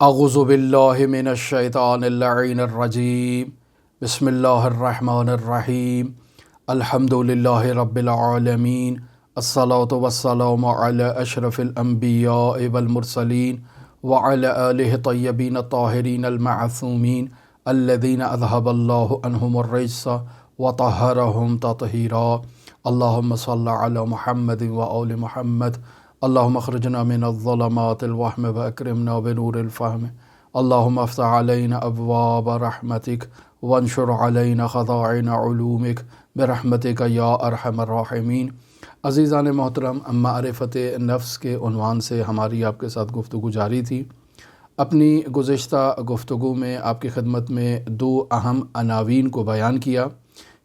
اعوذ باللہ من الشیطان اللعین الرجیم بسم اللہ الرحمن الرحیم الحمد للہ رب العالمین الصلاة والسلام علی اشرف الانبیاء والمرسلین وعلی آلہ طیبین الطاہرین المعصومین الذین اذہب اللہ عنہم الرجس وطہرہم تطہیرا اللہم صل علی محمد وآل محمد اللہم اخرجنا من الظلمات الوہم واکرمنا بنور الفہم اللہم افتح علینا ابواب رحمتک وانشر علینا خزائن علومک برحمتک یا ارحم الراحمین۔ عزیزان محترم، معرفت نفس کے عنوان سے ہماری آپ کے ساتھ گفتگو جاری تھی۔ اپنی گزشتہ گفتگو میں آپ کی خدمت میں دو اہم عناوین کو بیان کیا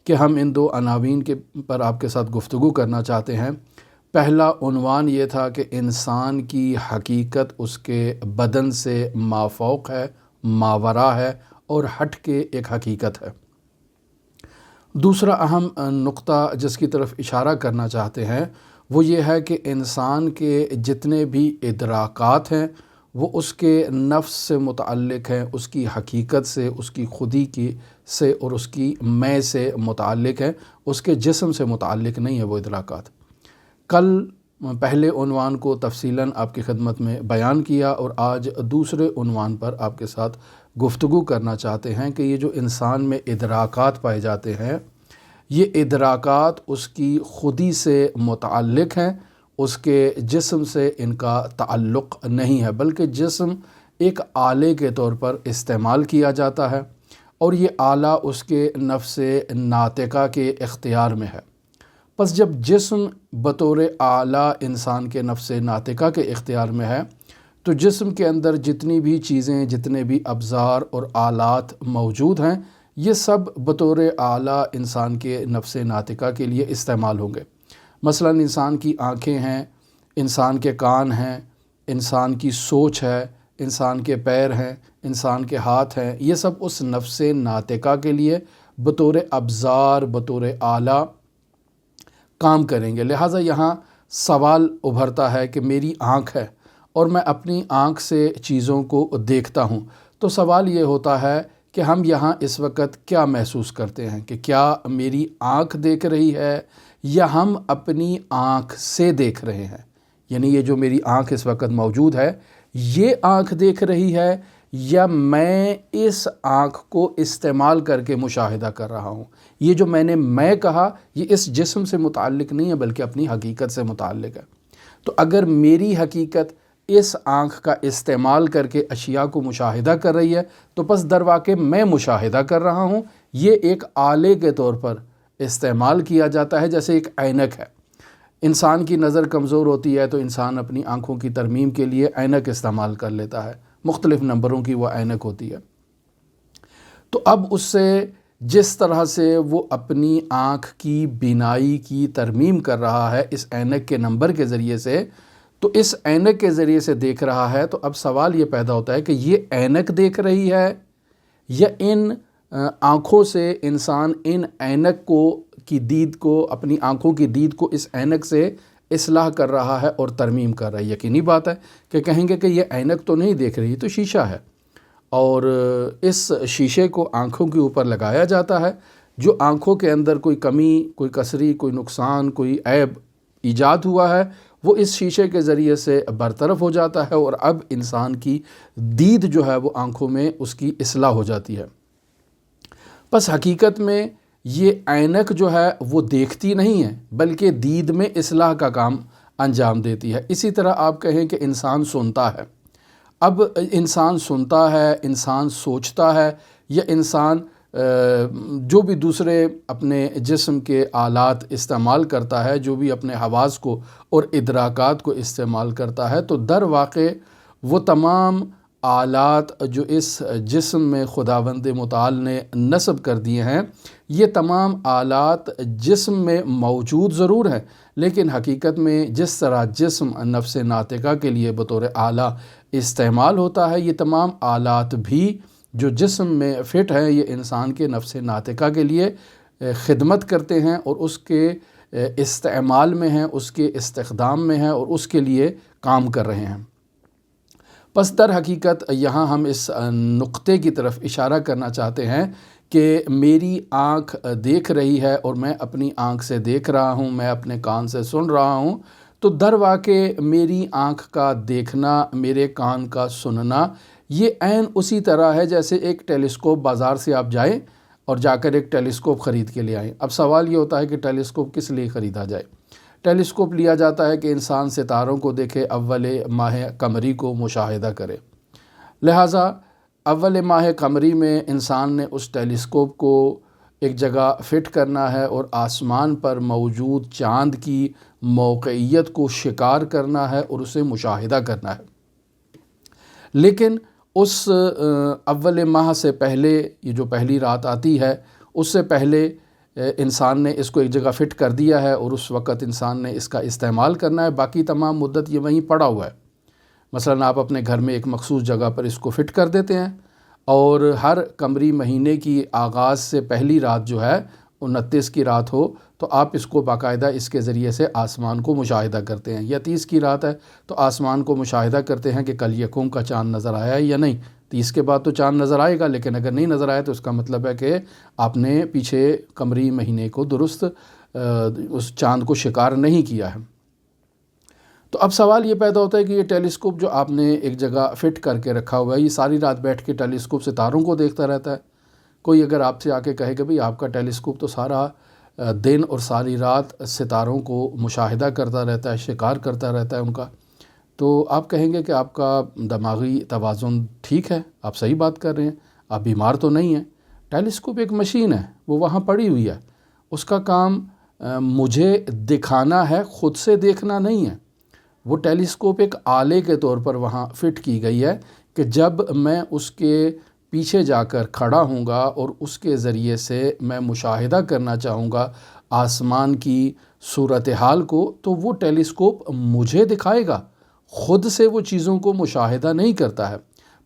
کہ ہم ان دو عناوین کے پر آپ کے ساتھ گفتگو کرنا چاہتے ہیں۔ پہلا عنوان یہ تھا کہ انسان کی حقیقت اس کے بدن سے مافوق ہے، ماوراء ہے اور ہٹ کے ایک حقیقت ہے۔ دوسرا اہم نقطہ جس کی طرف اشارہ کرنا چاہتے ہیں وہ یہ ہے کہ انسان کے جتنے بھی ادراکات ہیں وہ اس کے نفس سے متعلق ہیں، اس کی حقیقت سے، اس کی خودی کی سے اور اس کی میں سے متعلق ہیں، اس کے جسم سے متعلق نہیں ہے وہ ادراکات۔ کل پہلے عنوان کو تفصیلاً آپ کی خدمت میں بیان کیا اور آج دوسرے عنوان پر آپ کے ساتھ گفتگو کرنا چاہتے ہیں کہ یہ جو انسان میں ادراکات پائے جاتے ہیں، یہ ادراکات اس کی خودی سے متعلق ہیں، اس کے جسم سے ان کا تعلق نہیں ہے، بلکہ جسم ایک آلے کے طور پر استعمال کیا جاتا ہے اور یہ آلہ اس کے نفس ناطقہ کے اختیار میں ہے۔ پس جب جسم بطور اعلیٰ انسان کے نفس ناطقہ کے اختیار میں ہے تو جسم کے اندر جتنی بھی چیزیں، جتنے بھی ابزار اور آلات موجود ہیں، یہ سب بطور اعلیٰ انسان کے نفس ناطقہ کے لیے استعمال ہوں گے۔ مثلا انسان کی آنکھیں ہیں، انسان کے کان ہیں، انسان کی سوچ ہے، انسان کے پیر ہیں، انسان کے ہاتھ ہیں، یہ سب اس نفس ناطقہ کے لیے بطور ابزار، بطور آلہ کام کریں گے۔ لہٰذا یہاں سوال ابھرتا ہے کہ میری آنکھ ہے اور میں اپنی آنکھ سے چیزوں کو دیکھتا ہوں، تو سوال یہ ہوتا ہے کہ ہم یہاں اس وقت کیا محسوس کرتے ہیں کہ کیا میری آنکھ دیکھ رہی ہے یا ہم اپنی آنکھ سے دیکھ رہے ہیں؟ یعنی یہ جو میری آنکھ اس وقت موجود ہے، یہ آنکھ دیکھ رہی ہے یا میں اس آنکھ کو استعمال کر کے مشاہدہ کر رہا ہوں؟ یہ جو میں نے کہا یہ اس جسم سے متعلق نہیں ہے بلکہ اپنی حقیقت سے متعلق ہے۔ تو اگر میری حقیقت اس آنکھ کا استعمال کر کے اشیاء کو مشاہدہ کر رہی ہے تو پس در واقع میں مشاہدہ کر رہا ہوں۔ یہ ایک آلے کے طور پر استعمال کیا جاتا ہے، جیسے ایک اینک ہے۔ انسان کی نظر کمزور ہوتی ہے تو انسان اپنی آنکھوں کی ترمیم کے لیے اینک استعمال کر لیتا ہے، مختلف نمبروں کی وہ اینک ہوتی ہے۔ تو اب اس سے جس طرح سے وہ اپنی آنکھ کی بینائی کی ترمیم کر رہا ہے اس اینک کے نمبر کے ذریعے سے، تو اس اینک کے ذریعے سے دیکھ رہا ہے، تو اب سوال یہ پیدا ہوتا ہے کہ یہ اینک دیکھ رہی ہے یا ان آنکھوں سے انسان ان اینک کی دید کو، اپنی آنکھوں کی دید کو اس اینک سے اصلاح کر رہا ہے اور ترمیم کر رہا ہے۔ یقینی بات ہے کہ کہیں گے کہ یہ اینک تو نہیں دیکھ رہی، تو شیشہ ہے، اور اس شیشے کو آنکھوں کے اوپر لگایا جاتا ہے۔ جو آنکھوں کے اندر کوئی کمی، کوئی کسری، کوئی نقصان، کوئی عیب ایجاد ہوا ہے وہ اس شیشے کے ذریعے سے برطرف ہو جاتا ہے اور اب انسان کی دید جو ہے وہ آنکھوں میں اس کی اصلاح ہو جاتی ہے۔ پس حقیقت میں یہ اینک جو ہے وہ دیکھتی نہیں ہے بلکہ دید میں اصلاح کا کام انجام دیتی ہے۔ اسی طرح آپ کہیں کہ انسان سنتا ہے۔ اب انسان سنتا ہے، انسان سوچتا ہے، یا انسان جو بھی دوسرے اپنے جسم کے آلات استعمال کرتا ہے، جو بھی اپنے حواس کو اور ادراکات کو استعمال کرتا ہے، تو در واقع وہ تمام آلات جو اس جسم میں خداوند متعال نے نصب کر دیے ہیں، یہ تمام آلات جسم میں موجود ضرور ہیں، لیکن حقیقت میں جس طرح جسم نفس ناطقہ کے لیے بطور آلہ استعمال ہوتا ہے، یہ تمام آلات بھی جو جسم میں فٹ ہیں یہ انسان کے نفس ناطقہ کے لیے خدمت کرتے ہیں اور اس کے استعمال میں ہیں، اس کے استخدام میں ہیں اور اس کے لیے کام کر رہے ہیں۔ پس در حقیقت یہاں ہم اس نقطے کی طرف اشارہ کرنا چاہتے ہیں کہ میری آنکھ دیکھ رہی ہے اور میں اپنی آنکھ سے دیکھ رہا ہوں، میں اپنے کان سے سن رہا ہوں، تو در واقع میری آنکھ کا دیکھنا، میرے کان کا سننا، یہ عین اسی طرح ہے جیسے ایک ٹیلیسکوپ بازار سے آپ جائیں اور جا کر ایک ٹیلیسکوپ خرید کے لے آئیں۔ اب سوال یہ ہوتا ہے کہ ٹیلیسکوپ کس لیے خریدا جائے؟ ٹیلیسکوپ لیا جاتا ہے کہ انسان ستاروں کو دیکھے، اول ماہ قمری کو مشاہدہ کرے۔ لہٰذا اول ماہ قمری میں انسان نے اس ٹیلیسکوپ کو ایک جگہ فٹ کرنا ہے اور آسمان پر موجود چاند کی موقعیت کو شکار کرنا ہے اور اسے مشاہدہ کرنا ہے۔ لیکن اس اول ماہ سے پہلے، یہ جو پہلی رات آتی ہے، اس سے پہلے انسان نے اس کو ایک جگہ فٹ کر دیا ہے اور اس وقت انسان نے اس کا استعمال کرنا ہے، باقی تمام مدت یہ وہیں پڑا ہوا ہے۔ مثلاً آپ اپنے گھر میں ایک مخصوص جگہ پر اس کو فٹ کر دیتے ہیں اور ہر قمری مہینے کی آغاز سے پہلی رات جو ہے 29 کی رات ہو تو آپ اس کو باقاعدہ اس کے ذریعے سے آسمان کو مشاہدہ کرتے ہیں، یا 30 کی رات ہے تو آسمان کو مشاہدہ کرتے ہیں کہ کل یکم کا چاند نظر آیا ہے یا نہیں۔ 30 کے بعد تو چاند نظر آئے گا، لیکن اگر نہیں نظر آیا تو اس کا مطلب ہے کہ آپ نے پیچھے قمری مہینے کو درست اس چاند کو شکار نہیں کیا ہے۔ تو اب سوال یہ پیدا ہوتا ہے کہ یہ ٹیلیسکوپ جو آپ نے ایک جگہ فٹ کر کے رکھا ہوا ہے، یہ ساری رات بیٹھ کے ٹیلیسکوپ ستاروں کو دیکھتا رہتا ہے۔ کوئی اگر آپ سے آ کے کہے کہ بھئی آپ کا ٹیلیسکوپ تو سارا دن اور ساری رات ستاروں کو مشاہدہ کرتا رہتا ہے، شکار کرتا رہتا ہے ان کا، تو آپ کہیں گے کہ آپ کا دماغی توازن ٹھیک ہے، آپ صحیح بات کر رہے ہیں، آپ بیمار تو نہیں ہیں۔ ٹیلیسکوپ ایک مشین ہے، وہ وہاں پڑی ہوئی ہے، اس کا کام مجھے دکھانا ہے، خود سے دیکھنا نہیں ہے۔ وہ ٹیلیسکوپ ایک آلے کے طور پر وہاں فٹ کی گئی ہے کہ جب میں اس کے پیچھے جا کر کھڑا ہوں گا اور اس کے ذریعے سے میں مشاہدہ کرنا چاہوں گا آسمان کی صورتحال کو، تو وہ ٹیلیسکوپ مجھے دکھائے گا، خود سے وہ چیزوں کو مشاہدہ نہیں کرتا ہے۔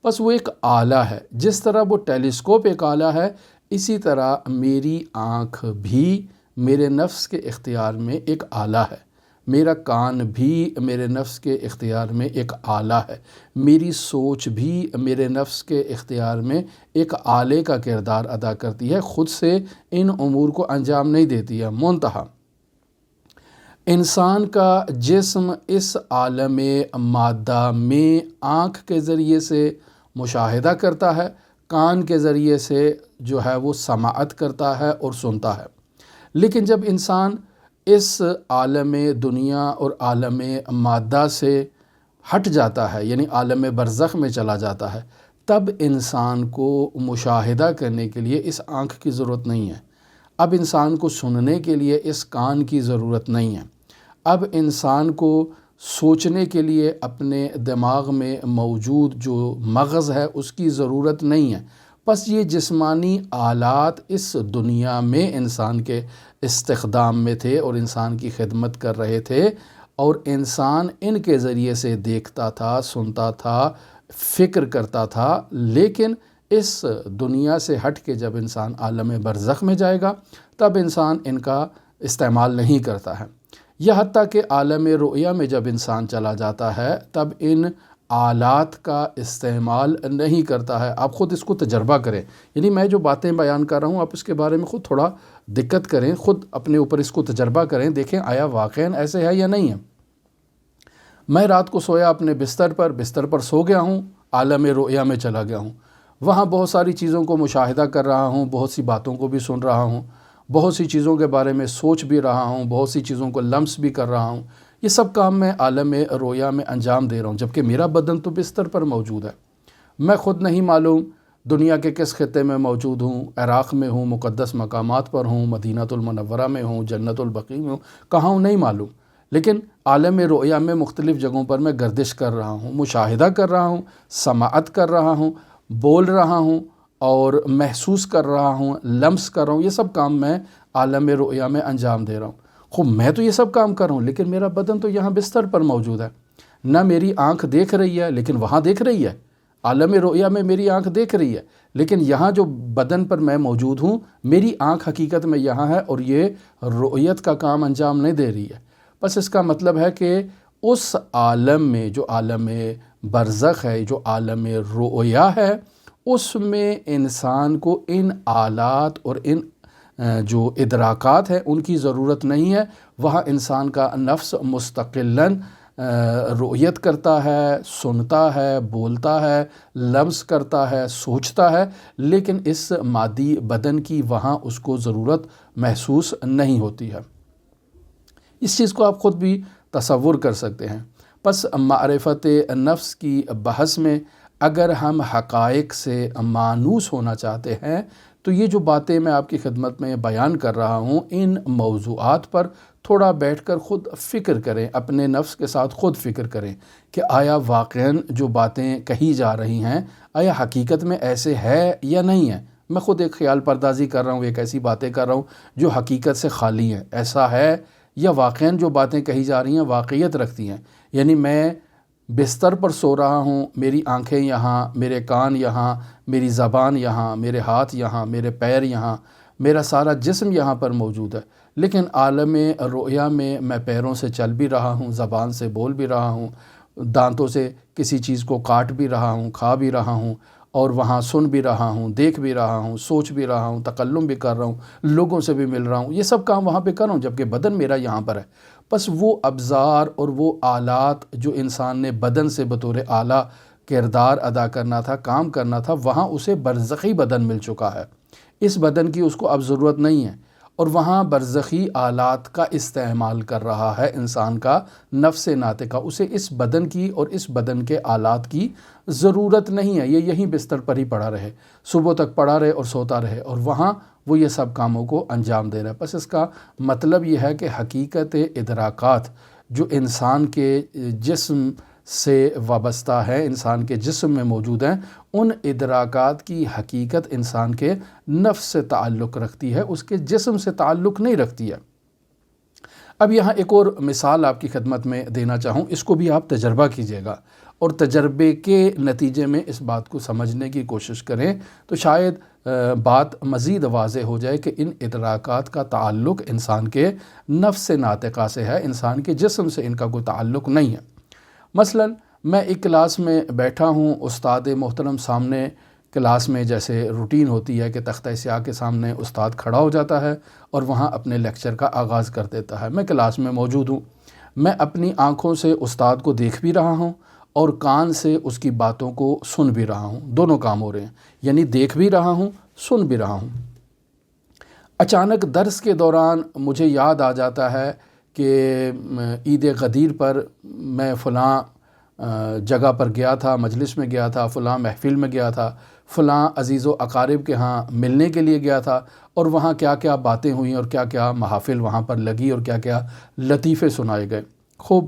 بس وہ ایک آلہ ہے، جس طرح وہ ٹیلیسکوپ ایک آلہ ہے، اسی طرح میری آنکھ بھی میرے نفس کے اختیار میں ایک آلہ ہے، میرا کان بھی میرے نفس کے اختیار میں ایک آلہ ہے، میری سوچ بھی میرے نفس کے اختیار میں ایک آلے کا کردار ادا کرتی ہے، خود سے ان امور کو انجام نہیں دیتی ہے۔ منتہا انسان کا جسم اس عالم مادہ میں آنکھ کے ذریعے سے مشاہدہ کرتا ہے، کان کے ذریعے سے جو ہے وہ سماعت کرتا ہے اور سنتا ہے۔ لیکن جب انسان اس عالم دنیا اور عالم مادہ سے ہٹ جاتا ہے، یعنی عالم برزخ میں چلا جاتا ہے، تب انسان کو مشاہدہ کرنے کے لیے اس آنکھ کی ضرورت نہیں ہے، اب انسان کو سننے کے لیے اس کان کی ضرورت نہیں ہے، اب انسان کو سوچنے کے لیے اپنے دماغ میں موجود جو مغز ہے اس کی ضرورت نہیں ہے۔ بس یہ جسمانی آلات اس دنیا میں انسان کے استخدام میں تھے اور انسان کی خدمت کر رہے تھے، اور انسان ان کے ذریعے سے دیکھتا تھا، سنتا تھا، فکر کرتا تھا۔ لیکن اس دنیا سے ہٹ کے جب انسان عالم برزخ میں جائے گا تب انسان ان کا استعمال نہیں کرتا ہے، یا حتیٰ کہ عالم رؤیا میں جب انسان چلا جاتا ہے تب ان آلات کا استعمال نہیں کرتا ہے۔ آپ خود اس کو تجربہ کریں، یعنی میں جو باتیں بیان کر رہا ہوں آپ اس کے بارے میں خود تھوڑا دقت کریں، خود اپنے اوپر اس کو تجربہ کریں، دیکھیں آیا واقعاً ایسے ہے یا نہیں ہے۔ میں رات کو سویا اپنے بستر پر سو گیا ہوں، عالم رؤیا میں چلا گیا ہوں، وہاں بہت ساری چیزوں کو مشاہدہ کر رہا ہوں، بہت سی باتوں کو بھی سن رہا ہوں، بہت سی چیزوں کے بارے میں سوچ بھی رہا ہوں، بہت سی چیزوں کو لمس بھی کر رہا ہوں۔ یہ سب کام میں عالم رؤیا میں انجام دے رہا ہوں، جبکہ میرا بدن تو بستر پر موجود ہے۔ میں خود نہیں معلوم دنیا کے کس خطے میں موجود ہوں، عراق میں ہوں، مقدس مقامات پر ہوں، مدینہ المنورہ میں ہوں، جنت البقیع میں ہوں، کہاں ہوں نہیں معلوم، لیکن عالم رؤیا میں مختلف جگہوں پر میں گردش کر رہا ہوں، مشاہدہ کر رہا ہوں، سماعت کر رہا ہوں، بول رہا ہوں اور محسوس کر رہا ہوں، لمس کر رہا ہوں۔ یہ سب کام میں عالم رؤیا میں انجام دے رہا ہوں۔ خوب میں تو یہ سب کام کر رہا ہوں، لیکن میرا بدن تو یہاں بستر پر موجود ہے، نہ میری آنکھ دیکھ رہی ہے لیکن وہاں دیکھ رہی ہے، عالم رؤیا میں میری آنکھ دیکھ رہی ہے، لیکن یہاں جو بدن پر میں موجود ہوں میری آنکھ حقیقت میں یہاں ہے اور یہ رؤیت کا کام انجام نہیں دے رہی ہے۔ بس اس کا مطلب ہے کہ اس عالم میں جو عالم برزخ ہے، جو عالم رؤیا ہے، اس میں انسان کو ان آلات اور ان جو ادراکات ہیں ان کی ضرورت نہیں ہے۔ وہاں انسان کا نفس مستقلاً رؤیت کرتا ہے، سنتا ہے، بولتا ہے، لمس کرتا ہے، سوچتا ہے، لیکن اس مادی بدن کی وہاں اس کو ضرورت محسوس نہیں ہوتی ہے۔ اس چیز کو آپ خود بھی تصور کر سکتے ہیں۔ پس معرفت نفس کی بحث میں اگر ہم حقائق سے مانوس ہونا چاہتے ہیں تو یہ جو باتیں میں آپ کی خدمت میں بیان کر رہا ہوں، ان موضوعات پر تھوڑا بیٹھ کر خود فکر کریں، اپنے نفس کے ساتھ خود فکر کریں کہ آیا واقعاً جو باتیں کہی جا رہی ہیں آیا حقیقت میں ایسے ہے یا نہیں ہے۔ میں خود ایک خیال پردازی کر رہا ہوں، ایک ایسی باتیں کر رہا ہوں جو حقیقت سے خالی ہیں، ایسا ہے یا واقعاً جو باتیں کہی جا رہی ہیں واقعیت رکھتی ہیں۔ یعنی میں بستر پر سو رہا ہوں، میری آنکھیں یہاں، میرے کان یہاں، میری زبان یہاں، میرے ہاتھ یہاں، میرے پیر یہاں، میرا سارا جسم یہاں پر موجود ہے، لیکن عالم رؤیا میں پیروں سے چل بھی رہا ہوں، زبان سے بول بھی رہا ہوں، دانتوں سے کسی چیز کو کاٹ بھی رہا ہوں، کھا بھی رہا ہوں، اور وہاں سن بھی رہا ہوں، دیکھ بھی رہا ہوں، سوچ بھی رہا ہوں، تکلم بھی کر رہا ہوں، لوگوں سے بھی مل رہا ہوں، یہ سب کام وہاں پہ کر رہا ہوں جبکہ بدن میرا یہاں پر ہے۔ بس وہ ابزار اور وہ آلات جو انسان نے بدن سے بطور آلہ کردار ادا کرنا تھا، کام کرنا تھا، وہاں اسے برزخی بدن مل چکا ہے۔ اس بدن کی اس کو اب ضرورت نہیں ہے، اور وہاں برزخی آلات کا استعمال کر رہا ہے انسان کا نفس ناطقہ۔ اسے اس بدن کی اور اس بدن کے آلات کی ضرورت نہیں ہے، یہ یہیں بستر پر ہی پڑا رہے، صبح تک پڑا رہے اور سوتا رہے، اور وہاں وہ یہ سب کاموں کو انجام دے رہا ہے۔ بس اس کا مطلب یہ ہے کہ حقیقت ادراکات جو انسان کے جسم سے وابستہ ہے، انسان کے جسم میں موجود ہیں، ان ادراکات کی حقیقت انسان کے نفس سے تعلق رکھتی ہے، اس کے جسم سے تعلق نہیں رکھتی ہے۔ اب یہاں ایک اور مثال آپ کی خدمت میں دینا چاہوں، اس کو بھی آپ تجربہ کیجیے گا اور تجربے کے نتیجے میں اس بات کو سمجھنے کی کوشش کریں تو شاید بات مزید واضح ہو جائے کہ ان ادراکات کا تعلق انسان کے نفس ناطقہ سے ہے، انسان کے جسم سے ان کا کوئی تعلق نہیں ہے۔ مثلاً میں ایک کلاس میں بیٹھا ہوں، استاد محترم سامنے کلاس میں جیسے روٹین ہوتی ہے کہ تختہ سیاہ کے سامنے استاد کھڑا ہو جاتا ہے اور وہاں اپنے لیکچر کا آغاز کر دیتا ہے۔ میں کلاس میں موجود ہوں، میں اپنی آنکھوں سے استاد کو دیکھ بھی رہا ہوں اور کان سے اس کی باتوں کو سن بھی رہا ہوں، دونوں کام ہو رہے ہیں، یعنی دیکھ بھی رہا ہوں، سن بھی رہا ہوں۔ اچانک درس کے دوران مجھے یاد آ جاتا ہے کہ عید غدیر پر میں فلاں جگہ پر گیا تھا، مجلس میں گیا تھا، فلاں محفل میں گیا تھا، فلاں عزیز و اقارب کے ہاں ملنے کے لیے گیا تھا، اور وہاں کیا کیا باتیں ہوئیں اور کیا کیا محافل وہاں پر لگی اور کیا کیا لطیفے سنائے گئے۔ خوب،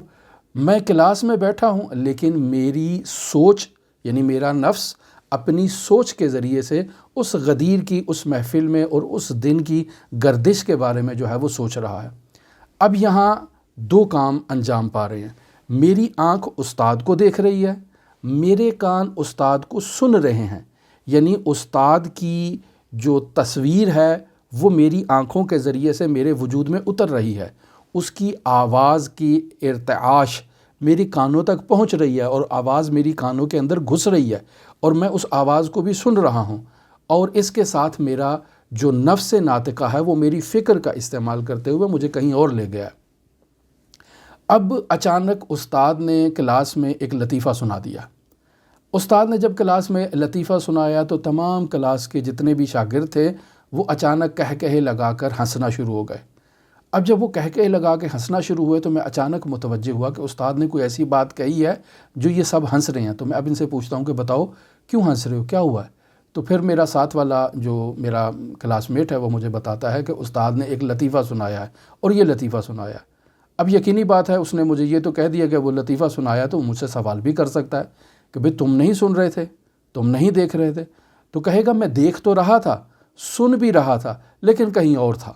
میں کلاس میں بیٹھا ہوں لیکن میری سوچ یعنی میرا نفس اپنی سوچ کے ذریعے سے اس غدیر کی، اس محفل میں اور اس دن کی گردش کے بارے میں جو ہے وہ سوچ رہا ہے۔ اب یہاں دو کام انجام پا رہے ہیں، میری آنکھ استاد کو دیکھ رہی ہے، میرے کان استاد کو سن رہے ہیں، یعنی استاد کی جو تصویر ہے وہ میری آنکھوں کے ذریعے سے میرے وجود میں اتر رہی ہے، اس کی آواز کی ارتعاش میری کانوں تک پہنچ رہی ہے اور آواز میری کانوں کے اندر گھس رہی ہے اور میں اس آواز کو بھی سن رہا ہوں، اور اس کے ساتھ میرا جو نفس ناطقہ ہے وہ میری فکر کا استعمال کرتے ہوئے مجھے کہیں اور لے گیا۔ اب اچانک استاد نے کلاس میں ایک لطیفہ سنا دیا۔ استاد نے جب کلاس میں لطیفہ سنایا تو تمام کلاس کے جتنے بھی شاگرد تھے وہ اچانک کہکہے لگا کر ہنسنا شروع ہو گئے۔ اب جب وہ کہکہے لگا کے ہنسنا شروع ہوئے تو میں اچانک متوجہ ہوا کہ استاد نے کوئی ایسی بات کہی ہے جو یہ سب ہنس رہے ہیں۔ تو میں اب ان سے پوچھتا ہوں کہ بتاؤ کیوں ہنس رہے ہو، کیا ہوا ہے؟ تو پھر میرا ساتھ والا جو میرا کلاس میٹ ہے وہ مجھے بتاتا ہے کہ استاد نے ایک لطیفہ سنایا ہے اور یہ لطیفہ سنایا ہے۔ اب یقینی بات ہے اس نے مجھے یہ تو کہہ دیا کہ وہ لطیفہ سنایا تو مجھ سے سوال بھی کر سکتا ہے کہ بھئی تم نہیں سن رہے تھے، تم نہیں دیکھ رہے تھے؟ تو کہے گا میں دیکھ تو رہا تھا، سن بھی رہا تھا، لیکن کہیں اور تھا۔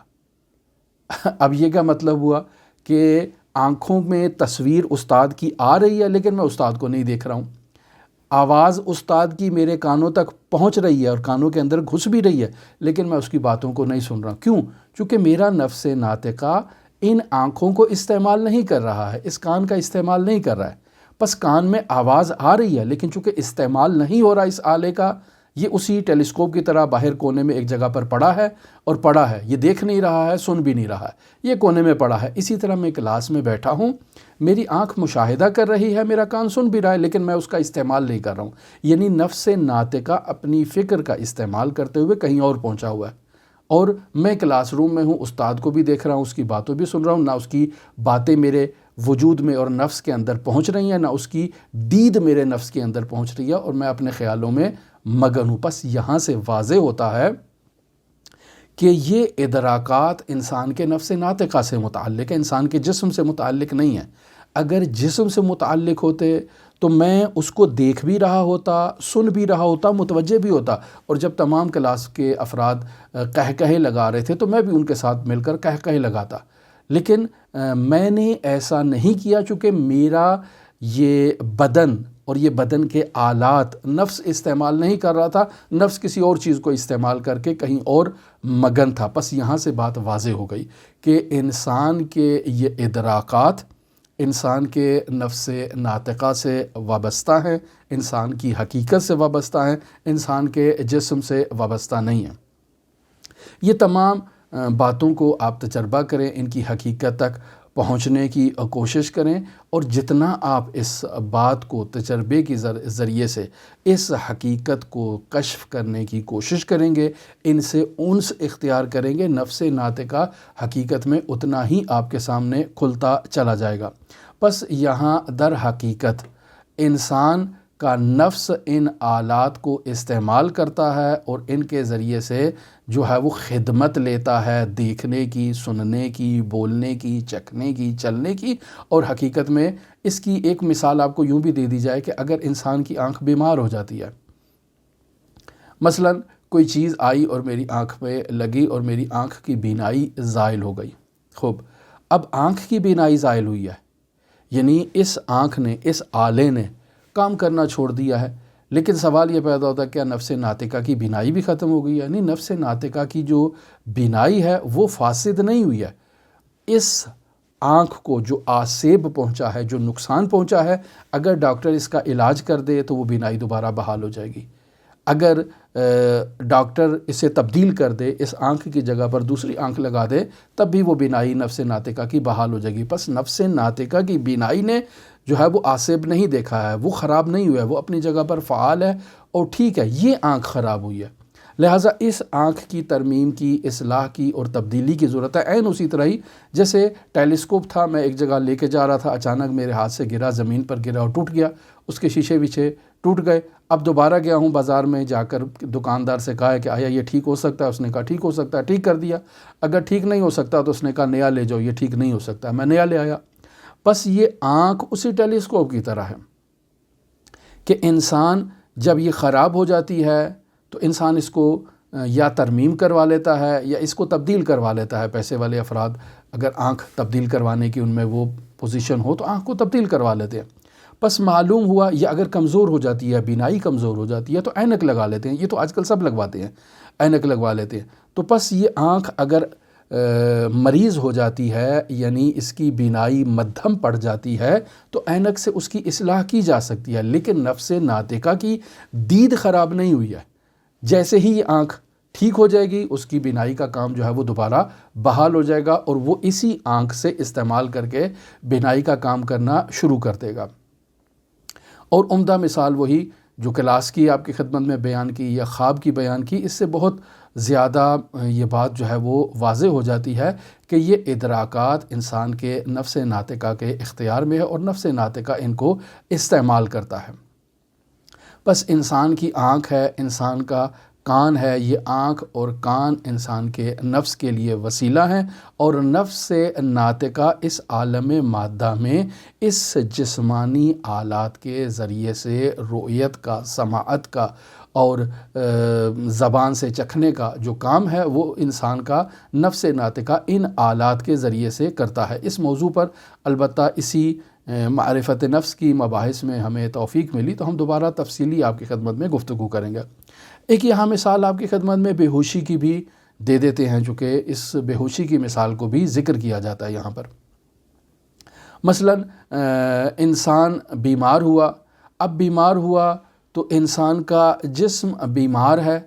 اب یہ کیا مطلب ہوا کہ آنکھوں میں تصویر استاد کی آ رہی ہے لیکن میں استاد کو نہیں دیکھ رہا ہوں، آواز استاد کی میرے کانوں تک پہنچ رہی ہے اور کانوں کے اندر گھس بھی رہی ہے لیکن میں اس کی باتوں کو نہیں سن رہا۔ کیوں؟ چونکہ میرا نفس ناطقہ ان آنکھوں کو استعمال نہیں کر رہا ہے، اس کان کا استعمال نہیں کر رہا ہے۔ بس کان میں آواز آ رہی ہے، لیکن چونکہ استعمال نہیں ہو رہا اس آلے کا، یہ اسی ٹیلیسکوپ کی طرح باہر کونے میں ایک جگہ پر پڑا ہے اور پڑا ہے، یہ دیکھ نہیں رہا ہے، سن بھی نہیں رہا ہے، یہ کونے میں پڑا ہے۔ اسی طرح میں کلاس میں بیٹھا ہوں، میری آنکھ مشاہدہ کر رہی ہے، میرا کان سن بھی رہا ہے، لیکن میں اس کا استعمال نہیں کر رہا ہوں۔ یعنی نفس ناطقہ اپنی فکر کا استعمال کرتے ہوئے کہیں اور پہنچا ہوا ہے، اور میں کلاس روم میں ہوں، استاد کو بھی دیکھ رہا ہوں، اس کی باتوں بھی سن رہا ہوں، نہ اس کی باتیں میرے وجود میں اور نفس کے اندر پہنچ رہی ہیں، نہ اس کی دید میرے نفس کے اندر پہنچ رہی ہے، اور میں اپنے خیالوں میں مگن ہوں۔ بس یہاں سے واضح ہوتا ہے کہ یہ ادراکات انسان کے نفس ناطقہ سے متعلق ہے، انسان کے جسم سے متعلق نہیں ہے۔ اگر جسم سے متعلق ہوتے تو میں اس کو دیکھ بھی رہا ہوتا، سن بھی رہا ہوتا، متوجہ بھی ہوتا، اور جب تمام کلاس کے افراد قہقہے لگا رہے تھے تو میں بھی ان کے ساتھ مل کر قہقہے لگاتا، لیکن میں نے ایسا نہیں کیا، چونکہ میرا یہ بدن اور یہ بدن کے آلات نفس استعمال نہیں کر رہا تھا، نفس کسی اور چیز کو استعمال کر کے کہیں اور مگن تھا۔ بس یہاں سے بات واضح ہو گئی کہ انسان کے یہ ادراکات انسان کے نفس ناطقہ سے وابستہ ہیں، انسان کی حقیقت سے وابستہ ہیں، انسان کے جسم سے وابستہ نہیں ہیں۔ یہ تمام باتوں کو آپ تجربہ کریں، ان کی حقیقت تک پہنچنے کی کوشش کریں، اور جتنا آپ اس بات کو تجربے کے ذریعے سے اس حقیقت کو کشف کرنے کی کوشش کریں گے، ان سے انس اختیار کریں گے، نفس ناطقہ حقیقت میں اتنا ہی آپ کے سامنے کھلتا چلا جائے گا۔ بس یہاں در حقیقت انسان کا نفس ان آلات کو استعمال کرتا ہے اور ان کے ذریعے سے جو ہے وہ خدمت لیتا ہے دیکھنے کی، سننے کی، بولنے کی، چکھنے کی، چلنے کی، اور حقیقت میں اس کی ایک مثال آپ کو یوں بھی دے دی جائے کہ اگر انسان کی آنکھ بیمار ہو جاتی ہے، مثلا کوئی چیز آئی اور میری آنکھ پہ لگی اور میری آنکھ کی بینائی زائل ہو گئی، خوب، اب آنکھ کی بینائی زائل ہوئی ہے، یعنی اس آنکھ نے، اس آلے نے کام کرنا چھوڑ دیا ہے، لیکن سوال یہ پیدا ہوتا ہے کیا نفس ناطقہ کی بینائی بھی ختم ہو گئی ہے؟ نہیں، نفس ناطقہ کی جو بینائی ہے وہ فاسد نہیں ہوئی ہے، اس آنکھ کو جو آسیب پہنچا ہے، جو نقصان پہنچا ہے، اگر ڈاکٹر اس کا علاج کر دے تو وہ بینائی دوبارہ بحال ہو جائے گی۔ اگر ڈاکٹر اسے تبدیل کر دے، اس آنکھ کی جگہ پر دوسری آنکھ لگا دے، تب بھی وہ بینائی نفس ناطقہ کی بحال ہو جائے گی۔ بس نفس ناطقہ کی بینائی نے جو ہے وہ آسیب نہیں دیکھا ہے، وہ خراب نہیں ہوا ہے، وہ اپنی جگہ پر فعال ہے اور ٹھیک ہے، یہ آنکھ خراب ہوئی ہے، لہٰذا اس آنکھ کی ترمیم کی، اصلاح کی اور تبدیلی کی ضرورت ہے۔ عین اسی طرح ہی جیسے ٹیلیسکوپ تھا، میں ایک جگہ لے کے جا رہا تھا، اچانک میرے ہاتھ سے گرا، زمین پر گرا اور ٹوٹ گیا، اس کے شیشے ویچے ٹوٹ گئے۔ اب دوبارہ گیا ہوں بازار میں، جا کر دکاندار سے کہا ہے کہ آیا یہ ٹھیک ہو سکتا ہے؟ اس نے کہا ٹھیک ہو سکتا ہے، ٹھیک کر دیا۔ اگر ٹھیک نہیں ہو سکتا تو اس نے کہا نیا لے جاؤ، یہ ٹھیک نہیں ہو سکتا، میں نیا لے آیا۔ بس یہ آنکھ اسی ٹیلیسکوپ کی طرح ہے کہ انسان جب یہ خراب ہو جاتی ہے تو انسان اس کو یا ترمیم کروا لیتا ہے یا اس کو تبدیل کروا لیتا ہے۔ پیسے والے افراد اگر آنکھ تبدیل کروانے کی ان میں وہ پوزیشن ہو تو آنکھ کو تبدیل کروا لیتے ہیں۔ بس معلوم ہوا یا اگر کمزور ہو جاتی ہے، بینائی کمزور ہو جاتی ہے تو اینک لگا لیتے ہیں، یہ تو آج کل سب لگواتے ہیں، اینک لگوا لیتے ہیں۔ تو بس یہ آنکھ اگر مریض ہو جاتی ہے، یعنی اس کی بینائی مدھم پڑ جاتی ہے، تو اینک سے اس کی اصلاح کی جا سکتی ہے، لیکن نفس ناطقہ کی دید خراب نہیں ہوئی ہے۔ جیسے ہی یہ آنکھ ٹھیک ہو جائے گی، اس کی بینائی کا کام جو ہے وہ دوبارہ بحال ہو جائے گا اور وہ اسی آنکھ سے استعمال کر کے بینائی کا کام کرنا شروع کر دے گا۔ اور عمدہ مثال وہی جو کلاس کی آپ کی خدمت میں بیان کی یا خواب کی بیان کی، اس سے بہت زیادہ یہ بات جو ہے وہ واضح ہو جاتی ہے کہ یہ ادراکات انسان کے نفس ناطقہ کے اختیار میں ہے اور نفس ناطقہ ان کو استعمال کرتا ہے۔ بس انسان کی آنکھ ہے، انسان کا کان ہے، یہ آنکھ اور کان انسان کے نفس کے لیے وسیلہ ہیں، اور نفس ناطقہ اس عالم مادہ میں اس جسمانی آلات کے ذریعے سے رؤیت کا، سماعت کا اور زبان سے چکھنے کا جو کام ہے وہ انسان کا نفس ناطقہ ان آلات کے ذریعے سے کرتا ہے۔ اس موضوع پر البتہ اسی معرفت نفس کی مباحث میں ہمیں توفیق ملی تو ہم دوبارہ تفصیلی آپ کی خدمت میں گفتگو کریں گے۔ ایک یہاں مثال آپ کی خدمت میں بے ہوشی کی بھی دے دیتے ہیں، چونکہ اس بے ہوشی کی مثال کو بھی ذکر کیا جاتا ہے یہاں پر۔ مثلاً انسان بیمار ہوا، اب بیمار ہوا تو انسان کا جسم بیمار ہے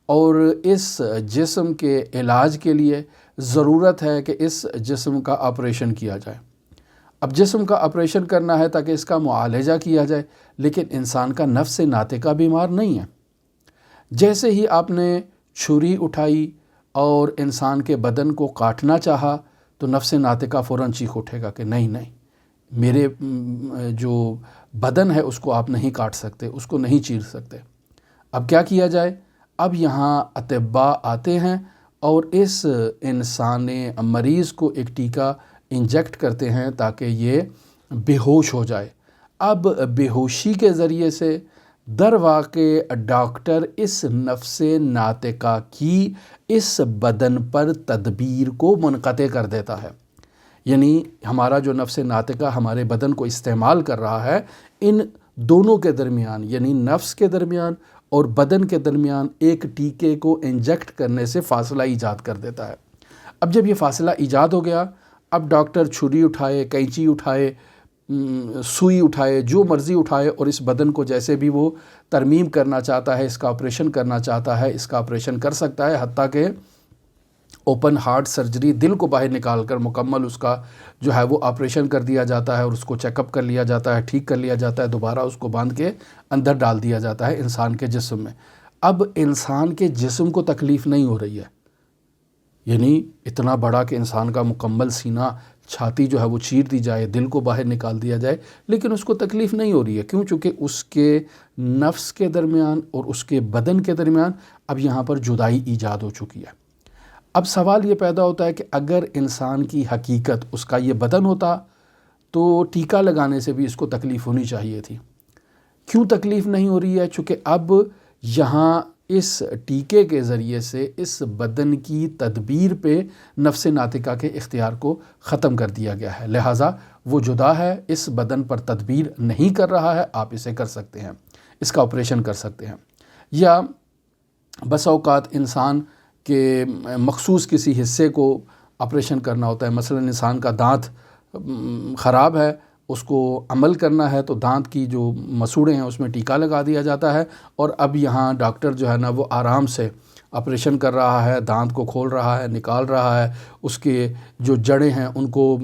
اور اس جسم کے علاج کے لیے ضرورت ہے کہ اس جسم کا آپریشن کیا جائے۔ اب جسم کا آپریشن کرنا ہے تاکہ اس کا معالجہ کیا جائے، لیکن انسان کا نفس ناطقہ بیمار نہیں ہے۔ جیسے ہی آپ نے چھری اٹھائی اور انسان کے بدن کو کاٹنا چاہا تو نفس ناطقہ فوراً چیخ اٹھے گا کہ نہیں نہیں، میرے جو بدن ہے اس کو آپ نہیں کاٹ سکتے، اس کو نہیں چیر سکتے۔ اب کیا کیا جائے؟ اب یہاں اطباء آتے ہیں اور اس انسان مریض کو ایک ٹیکہ انجیکٹ کرتے ہیں تاکہ یہ بے ہوش ہو جائے۔ اب بے ہوشی کے ذریعے سے در واقع ڈاکٹر اس نفس ناطقہ کی اس بدن پر تدبیر کو منقطع کر دیتا ہے۔ یعنی ہمارا جو نفس ناطقہ ہمارے بدن کو استعمال کر رہا ہے، ان دونوں کے درمیان یعنی نفس کے درمیان اور بدن کے درمیان ایک ٹیکے کو انجیکٹ کرنے سے فاصلہ ایجاد کر دیتا ہے۔ اب جب یہ فاصلہ ایجاد ہو گیا، اب ڈاکٹر چھری اٹھائے، قینچی اٹھائے، سوئی اٹھائے، جو مرضی اٹھائے اور اس بدن کو جیسے بھی وہ ترمیم کرنا چاہتا ہے، اس کا آپریشن کرنا چاہتا ہے، اس کا آپریشن کر سکتا ہے، حتیٰ کہ اوپن ہارٹ سرجری، دل کو باہر نکال کر مکمل اس کا جو ہے وہ آپریشن کر دیا جاتا ہے اور اس کو چیک اپ کر لیا جاتا ہے، ٹھیک کر لیا جاتا ہے، دوبارہ اس کو باندھ کے اندر ڈال دیا جاتا ہے انسان کے جسم میں۔ اب انسان کے جسم کو تکلیف نہیں ہو رہی ہے، یعنی اتنا بڑا کہ انسان کا مکمل سینہ، چھاتی جو ہے وہ چیر دی جائے، دل کو باہر نکال دیا جائے، لیکن اس کو تکلیف نہیں ہو رہی ہے۔ کیوں؟ چونکہ اس کے نفس کے درمیان اور اس کے بدن کے درمیان اب یہاں پر جدائی ایجاد ہو چکی ہے۔ اب سوال یہ پیدا ہوتا ہے کہ اگر انسان کی حقیقت اس کا یہ بدن ہوتا تو ٹیکہ لگانے سے بھی اس کو تکلیف ہونی چاہیے تھی۔ کیوں تکلیف نہیں ہو رہی ہے؟ چونکہ اب یہاں اس ٹیکے کے ذریعے سے اس بدن کی تدبیر پہ نفس ناطقہ کے اختیار کو ختم کر دیا گیا ہے، لہٰذا وہ جدا ہے، اس بدن پر تدبیر نہیں کر رہا ہے، آپ اسے کر سکتے ہیں، اس کا آپریشن کر سکتے ہیں۔ یا بس اوقات انسان کہ مخصوص کسی حصے کو آپریشن کرنا ہوتا ہے، مثلا انسان کا دانت خراب ہے، اس کو عمل کرنا ہے تو دانت کی جو مسوڑے ہیں اس میں ٹیکہ لگا دیا جاتا ہے، اور اب یہاں ڈاکٹر جو ہے نا وہ آرام سے آپریشن کر رہا ہے، دانت کو کھول رہا ہے، نکال رہا ہے، اس کے جو جڑیں ہیں ان کو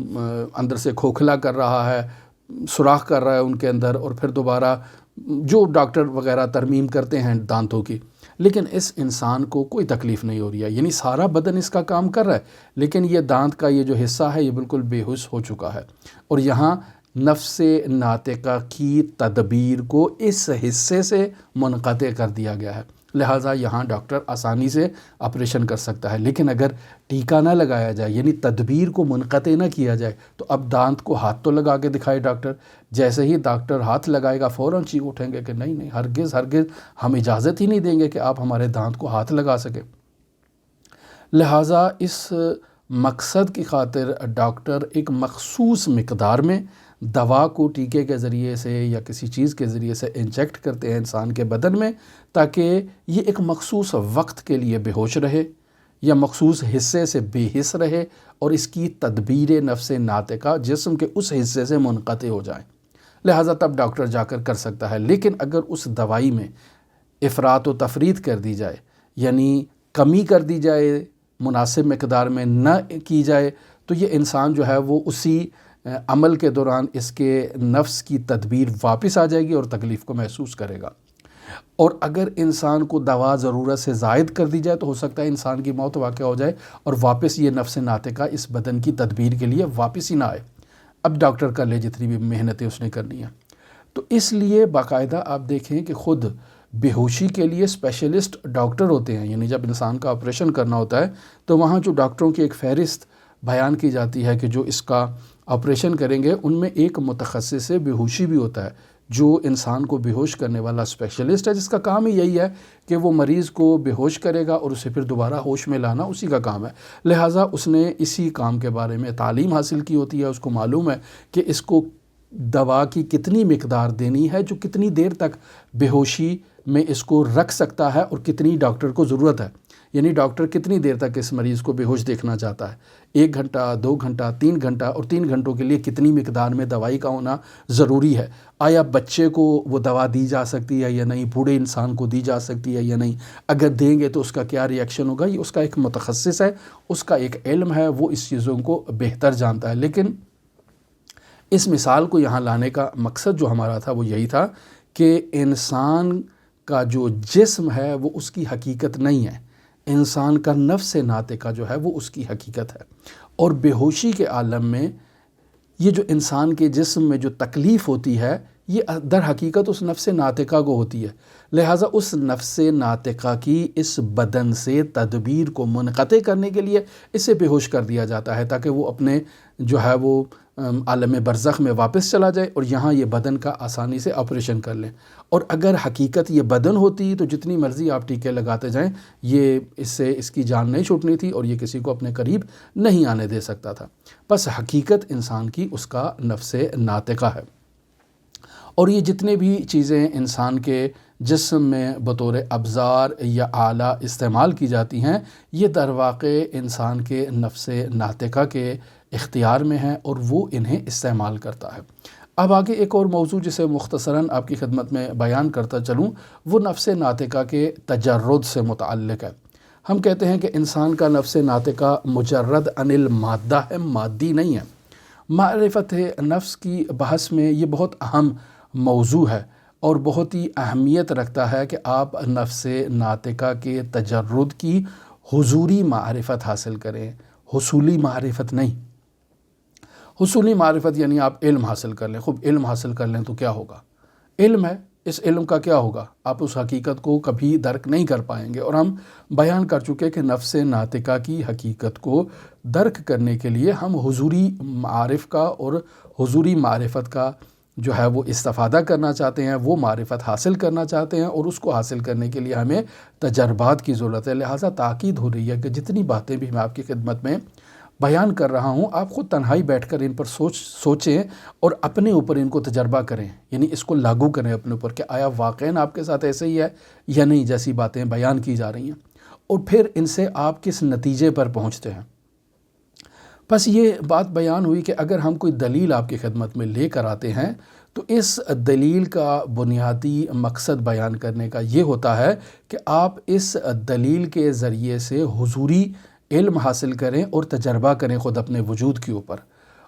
اندر سے کھوکھلا کر رہا ہے، سوراخ کر رہا ہے ان کے اندر، اور پھر دوبارہ جو ڈاکٹر وغیرہ ترمیم کرتے ہیں دانتوں کی، لیکن اس انسان کو کوئی تکلیف نہیں ہو رہی ہے، یعنی سارا بدن اس کا کام کر رہا ہے، لیکن یہ دانت کا یہ جو حصہ ہے یہ بالکل بے ہوش ہو چکا ہے، اور یہاں نفس ناطقہ کی تدبیر کو اس حصے سے منقطع کر دیا گیا ہے، لہٰذا یہاں ڈاکٹر آسانی سے آپریشن کر سکتا ہے۔ لیکن اگر ٹیکہ نہ لگایا جائے، یعنی تدبیر کو منقطع نہ کیا جائے، تو اب دانت کو ہاتھ تو لگا کے دکھائے ڈاکٹر، جیسے ہی ڈاکٹر ہاتھ لگائے گا فوراً چیخ اٹھیں گے کہ نہیں نہیں، ہرگز ہرگز ہم اجازت ہی نہیں دیں گے کہ آپ ہمارے دانت کو ہاتھ لگا سکیں۔ لہٰذا اس مقصد کی خاطر ڈاکٹر ایک مخصوص مقدار میں دوا کو ٹیکے کے ذریعے سے یا کسی چیز کے ذریعے سے انجیکٹ کرتے ہیں انسان کے بدن میں، تاکہ یہ ایک مخصوص وقت کے لیے بے ہوش رہے یا مخصوص حصے سے بے حس رہے، اور اس کی تدبیر نفس ناطقہ جسم کے اس حصے سے منقطع ہو جائیں، لہٰذا تب ڈاکٹر جا کر سکتا ہے۔ لیکن اگر اس دوائی میں افراط و تفریط کر دی جائے، یعنی کمی کر دی جائے، مناسب مقدار میں نہ کی جائے، تو یہ انسان جو ہے وہ اسی عمل کے دوران اس کے نفس کی تدبیر واپس آ جائے گی اور تکلیف کو محسوس کرے گا، اور اگر انسان کو دوا ضرورت سے زائد کر دی جائے تو ہو سکتا ہے انسان کی موت واقع ہو جائے اور واپس یہ نفس ناطقہ اس بدن کی تدبیر کے لیے واپس ہی نہ آئے، اب ڈاکٹر کر لے جتنی بھی محنتیں اس نے کرنی ہیں۔ تو اس لیے باقاعدہ آپ دیکھیں کہ خود بے ہوشی کے لیے اسپیشلسٹ ڈاکٹر ہوتے ہیں، یعنی جب انسان کا آپریشن کرنا ہوتا ہے تو وہاں جو ڈاکٹروں کی ایک فہرست بیان کی جاتی ہے کہ جو اس کا آپریشن کریں گے، ان میں ایک متخصص بے ہوشی بھی ہوتا ہے، جو انسان کو بے ہوش کرنے والا اسپیشلسٹ ہے، جس کا کام ہی یہی ہے کہ وہ مریض کو بے ہوش کرے گا اور اسے پھر دوبارہ ہوش میں لانا اسی کا کام ہے، لہٰذا اس نے اسی کام کے بارے میں تعلیم حاصل کی ہوتی ہے، اس کو معلوم ہے کہ اس کو دوا کی کتنی مقدار دینی ہے جو کتنی دیر تک بے ہوشی میں اس کو رکھ سکتا ہے اور کتنی ڈاکٹر کو ضرورت ہے۔ یعنی ڈاکٹر کتنی دیر تک اس مریض کو بے ہوش دیکھنا چاہتا ہے؟ 1 گھنٹہ، 2 گھنٹہ، 3 گھنٹہ، اور 3 گھنٹوں کے لیے کتنی مقدار میں دوائی کا ہونا ضروری ہے؟ آیا بچے کو وہ دوا دی جا سکتی ہے یا نہیں؟ بوڑھے انسان کو دی جا سکتی ہے یا نہیں؟ اگر دیں گے تو اس کا کیا ری ایکشن ہوگا؟ یہ اس کا ایک متخصص ہے، اس کا ایک علم ہے، وہ اس چیزوں کو بہتر جانتا ہے۔ لیکن اس مثال کو یہاں لانے کا مقصد جو ہمارا تھا وہ یہی تھا کہ انسان کا جو جسم ہے وہ اس کی حقیقت نہیں ہے، انسان کا نفس ناطقہ جو ہے وہ اس کی حقیقت ہے۔ اور بے ہوشی کے عالم میں یہ جو انسان کے جسم میں جو تکلیف ہوتی ہے یہ در حقیقت اس نفس ناطقہ کو ہوتی ہے، لہٰذا اس نفس ناطقہ کی اس بدن سے تدبیر کو منقطع کرنے کے لیے اسے بے ہوش کر دیا جاتا ہے تاکہ وہ اپنے جو ہے وہ عالم برزخ میں واپس چلا جائے اور یہاں یہ بدن کا آسانی سے آپریشن کر لیں۔ اور اگر حقیقت یہ بدن ہوتی تو جتنی مرضی آپ ٹیکے لگاتے جائیں یہ اس سے اس کی جان نہیں چھوٹنی تھی اور یہ کسی کو اپنے قریب نہیں آنے دے سکتا تھا۔ بس حقیقت انسان کی اس کا نفس ناطقہ ہے۔ اور یہ جتنے بھی چیزیں انسان کے جسم میں بطور ابزار یا آلہ استعمال کی جاتی ہیں یہ در واقع انسان کے نفس ناطقہ کے اختیار میں ہیں اور وہ انہیں استعمال کرتا ہے۔ اب آگے ایک اور موضوع جسے مختصراً آپ کی خدمت میں بیان کرتا چلوں وہ نفس ناطقہ کے تجرد سے متعلق ہے۔ ہم کہتے ہیں کہ انسان کا نفس ناطقہ مجرد عن المادہ ہے، مادی نہیں ہے۔ معرفت نفس کی بحث میں یہ بہت اہم موضوع ہے اور بہت ہی اہمیت رکھتا ہے کہ آپ نفس ناطقہ کے تجرد کی حضوری معرفت حاصل کریں، حصولی معرفت نہیں۔ حصولی معرفت یعنی آپ علم حاصل کر لیں، خوب علم حاصل کر لیں تو کیا ہوگا؟ علم ہے، اس علم کا کیا ہوگا؟ آپ اس حقیقت کو کبھی درک نہیں کر پائیں گے۔ اور ہم بیان کر چکے کہ نفس ناطقہ کی حقیقت کو درک کرنے کے لیے ہم حضوری معارف کا اور حضوری معرفت کا جو ہے وہ استفادہ کرنا چاہتے ہیں، وہ معرفت حاصل کرنا چاہتے ہیں، اور اس کو حاصل کرنے کے لیے ہمیں تجربات کی ضرورت ہے۔ لہٰذا تاکید ہو رہی ہے کہ جتنی باتیں بھی میں آپ کی خدمت میں بیان کر رہا ہوں آپ خود تنہائی بیٹھ کر ان پر سوچیں اور اپنے اوپر ان کو تجربہ کریں، یعنی اس کو لاگو کریں اپنے اوپر کہ آیا واقعاً آپ کے ساتھ ایسے ہی ہے یا نہیں جیسی باتیں بیان کی جا رہی ہیں، اور پھر ان سے آپ کس نتیجے پر پہنچتے ہیں۔ بس یہ بات بیان ہوئی کہ اگر ہم کوئی دلیل آپ کی خدمت میں لے کر آتے ہیں تو اس دلیل کا بنیادی مقصد بیان کرنے کا یہ ہوتا ہے کہ آپ اس دلیل کے ذریعے سے حضوری علم حاصل کریں اور تجربہ کریں خود اپنے وجود کے اوپر۔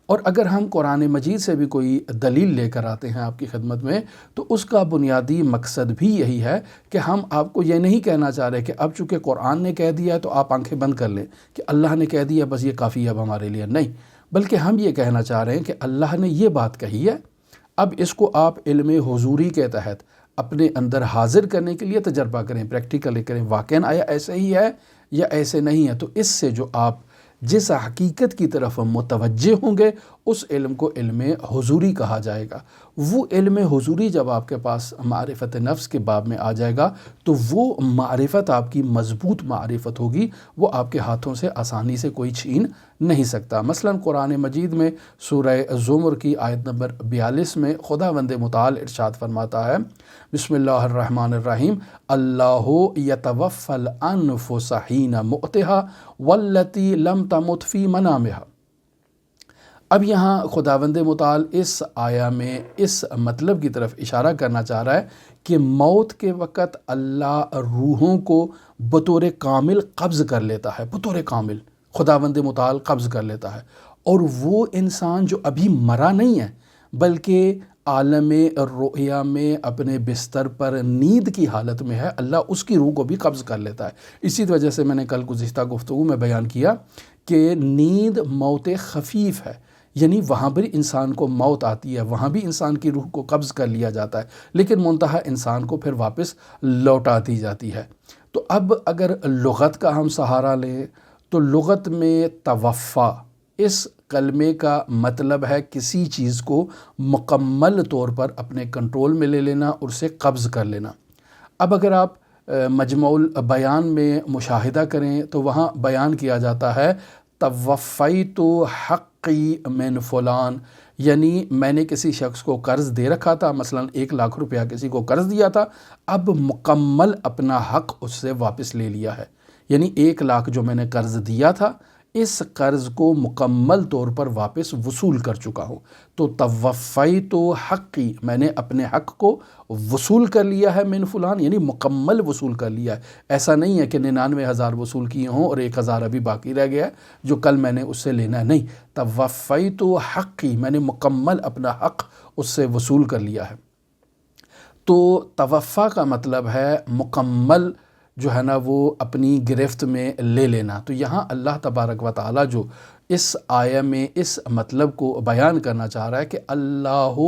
اور اگر ہم قرآن مجید سے بھی کوئی دلیل لے کر آتے ہیں آپ کی خدمت میں تو اس کا بنیادی مقصد بھی یہی ہے کہ ہم آپ کو یہ نہیں کہنا چاہ رہے کہ اب چونکہ قرآن نے کہہ دیا ہے تو آپ آنکھیں بند کر لیں کہ اللہ نے کہہ دیا بس یہ کافی ہے اب ہمارے لیے، نہیں، بلکہ ہم یہ کہنا چاہ رہے ہیں کہ اللہ نے یہ بات کہی ہے، اب اس کو آپ علم حضوری کے تحت اپنے اندر حاضر کرنے کے لیے تجربہ کریں، پریکٹیکلی کریں، واقعاً آیا ایسے ہی ہے یا ایسے نہیں ہے۔ تو اس سے جو آپ جس حقیقت کی طرف متوجہ ہوں گے اس علم کو علم حضوری کہا جائے گا۔ وہ علم حضوری جب آپ کے پاس معرفت نفس کے باب میں آ جائے گا تو وہ معرفت آپ کی مضبوط معرفت ہوگی، وہ آپ کے ہاتھوں سے آسانی سے کوئی چھین نہیں سکتا۔ مثلا قرآن مجید میں سورہ زمر کی آیت نمبر 42 میں خداوند متعال ارشاد فرماتا ہے، بسم اللہ الرحمن الرحیم، اللہ یتوفی الانفس حین موتها والتی لم تمت فی منامها۔ اب یہاں خداوند متعال اس آیا میں اس مطلب کی طرف اشارہ کرنا چاہ رہا ہے کہ موت کے وقت اللہ روحوں کو بطور کامل قبض کر لیتا ہے، بطور کامل خداوند متعال قبض کر لیتا ہے، اور وہ انسان جو ابھی مرا نہیں ہے بلکہ عالم رؤیا میں اپنے بستر پر نیند کی حالت میں ہے، اللہ اس کی روح کو بھی قبض کر لیتا ہے۔ اسی وجہ سے میں نے کل گزشتہ گفتگو میں بیان کیا کہ نیند موت خفیف ہے، یعنی وہاں پر انسان کو موت آتی ہے، وہاں بھی انسان کی روح کو قبض کر لیا جاتا ہے، لیکن منتہا انسان کو پھر واپس لوٹا دی جاتی ہے۔ تو اب اگر لغت کا ہم سہارا لیں تو لغت میں توفع اس کلمے کا مطلب ہے کسی چیز کو مکمل طور پر اپنے کنٹرول میں لے لینا اور اسے قبض کر لینا۔ اب اگر آپ مجموع البیان میں مشاہدہ کریں تو وہاں بیان کیا جاتا ہے توفیت حقی من فلان، یعنی میں نے کسی شخص کو قرض دے رکھا تھا، مثلا 1,00,000 روپیہ کسی کو قرض دیا تھا، اب مکمل اپنا حق اس سے واپس لے لیا ہے، یعنی 1 لاکھ جو میں نے قرض دیا تھا اس قرض کو مکمل طور پر واپس وصول کر چکا ہوں۔ تو توفیت حقی، میں نے اپنے حق کو وصول کر لیا ہے من فلان، یعنی مکمل وصول کر لیا ہے۔ ایسا نہیں ہے کہ 99,000 وصول کیے ہوں اور 1,000 ابھی باقی رہ گیا ہے جو کل میں نے اس سے لینا ہے، نہیں، توفیت حقی، میں نے مکمل اپنا حق اس سے وصول کر لیا ہے۔ تو توفیٰ کا مطلب ہے مکمل جو ہے نا وہ اپنی گرفت میں لے لینا۔ تو یہاں اللہ تبارک و تعالیٰ جو اس آیہ میں اس مطلب کو بیان کرنا چاہ رہا ہے کہ اللہ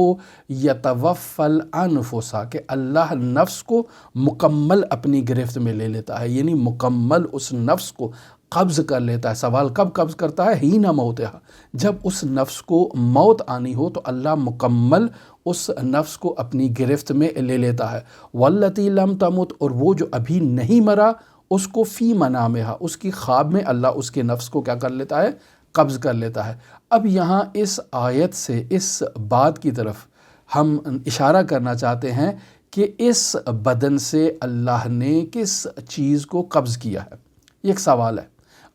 یتوفی الانفس، کہ اللہ نفس کو مکمل اپنی گرفت میں لے لیتا ہے، یعنی مکمل اس نفس کو قبض کر لیتا ہے۔ سوال کب قبض کرتا ہے؟ ہی نہ موتہا، جب اس نفس کو موت آنی ہو تو اللہ مکمل اس نفس کو اپنی گرفت میں لے لیتا ہے۔ واللتی لم تمت، اور وہ جو ابھی نہیں مرا اس کو فی منامہا، اس کی خواب میں اللہ اس کے نفس کو کیا کر لیتا ہے؟ قبض کر لیتا ہے۔ اب یہاں اس آیت سے اس بات کی طرف ہم اشارہ کرنا چاہتے ہیں کہ اس بدن سے اللہ نے کس چیز کو قبض کیا ہے؟ یہ ایک سوال ہے،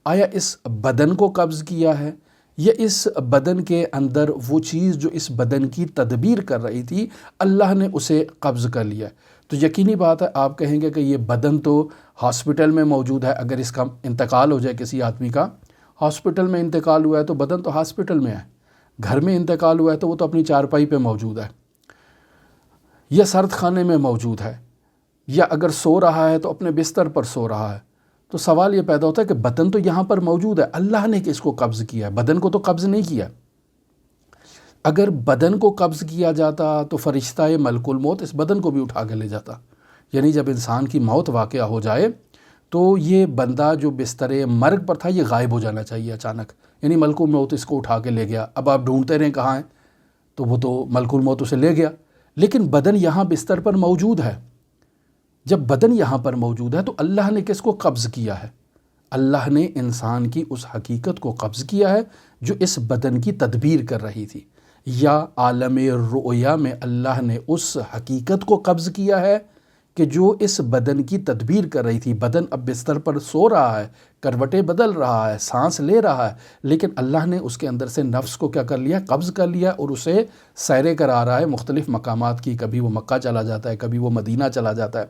آیا اس بدن کو قبض کیا ہے یا اس بدن کے اندر وہ چیز جو اس بدن کی تدبیر کر رہی تھی اللہ نے اسے قبض کر لیا؟ تو یقینی بات ہے آپ کہیں گے کہ یہ بدن تو ہاسپٹل میں موجود ہے، اگر اس کا انتقال ہو جائے کسی آدمی کا، ہاسپٹل میں انتقال ہوا ہے تو بدن تو ہاسپٹل میں ہے، گھر میں انتقال ہوا ہے تو وہ تو اپنی چارپائی پہ موجود ہے یا سرد خانے میں موجود ہے، یا اگر سو رہا ہے تو اپنے بستر پر سو رہا ہے۔ تو سوال یہ پیدا ہوتا ہے کہ بدن تو یہاں پر موجود ہے، اللہ نے کس کو قبض کیا ہے؟ بدن کو تو قبض نہیں کیا۔ اگر بدن کو قبض کیا جاتا تو فرشتہ ملک الموت اس بدن کو بھی اٹھا کے لے جاتا، یعنی جب انسان کی موت واقعہ ہو جائے تو یہ بندہ جو بستر مرگ پر تھا یہ غائب ہو جانا چاہیے اچانک، یعنی ملک الموت اس کو اٹھا کے لے گیا۔ اب آپ ڈھونڈتے رہیں کہاں ہیں، تو وہ تو ملک الموت اسے لے گیا، لیکن بدن یہاں بستر پر موجود ہے۔ جب بدن یہاں پر موجود ہے تو اللہ نے کس کو قبض کیا ہے؟ اللہ نے انسان کی اس حقیقت کو قبض کیا ہے جو اس بدن کی تدبیر کر رہی تھی، یا عالم رؤیا میں اللہ نے اس حقیقت کو قبض کیا ہے کہ جو اس بدن کی تدبیر کر رہی تھی۔ بدن اب بستر پر سو رہا ہے، کروٹیں بدل رہا ہے، سانس لے رہا ہے، لیکن اللہ نے اس کے اندر سے نفس کو کیا کر لیا؟ قبض کر لیا، اور اسے سیرے کرا رہا ہے مختلف مقامات کی، کبھی وہ مکہ چلا جاتا ہے، کبھی وہ مدینہ چلا جاتا ہے۔